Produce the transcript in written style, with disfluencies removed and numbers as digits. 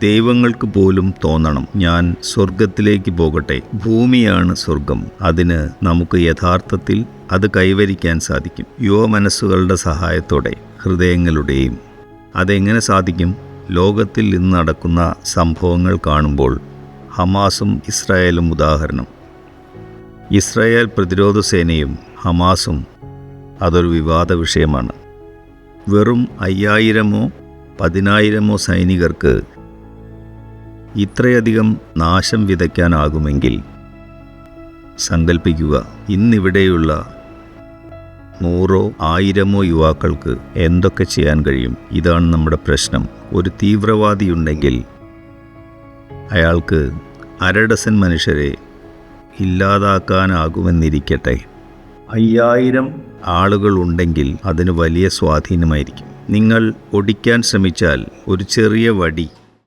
ദൈവങ്ങൾക്ക് പോലും തോന്നണം, ഞാൻ സ്വർഗത്തിലേക്ക് പോകട്ടെ. ഭൂമിയാണ് സ്വർഗം. അതിന് നമുക്ക് യഥാർത്ഥത്തിൽ അത് കൈവരിക്കാൻ സാധിക്കും, യുവ മനസ്സുകളുടെ സഹായത്തോടെ, ഹൃദയങ്ങളുടെയും. അതെങ്ങനെ സാധിക്കും? ലോകത്തിൽ ഇന്ന് നടക്കുന്ന സംഭവങ്ങൾ കാണുമ്പോൾ ഹമാസും ഇസ്രായേലും ഉദാഹരണം. ഇസ്രായേൽ പ്രതിരോധ സേനയും ഹമാസും അതൊരു വിവാദ വിഷയമാണ്. വെറും 5000-ഓ 10,000-ഓ സൈനികർക്ക് ഇത്രയധികം നാശം വിതയ്ക്കാനാകുമെങ്കിൽ സങ്കൽപ്പിക്കുക, ഇന്നിവിടെയുള്ള 100-ഓ 1000-ഓ യുവാക്കൾക്ക് എന്തൊക്കെ ചെയ്യാൻ കഴിയും? ഇതാണ് നമ്മുടെ പ്രശ്നം. ഒരു തീവ്രവാദിയുണ്ടെങ്കിൽ അയാൾക്ക് 1/2 ഡസൻ മനുഷ്യരെ ഇല്ലാതാക്കാനാകുമെന്നിരിക്കട്ടെ, 5000 ആളുകളുണ്ടെങ്കിൽ അതിന് വലിയ സ്വാധീനമായിരിക്കും. നിങ്ങൾ ഒടിക്കാൻ ശ്രമിച്ചാൽ ഒരു ചെറിയ വടി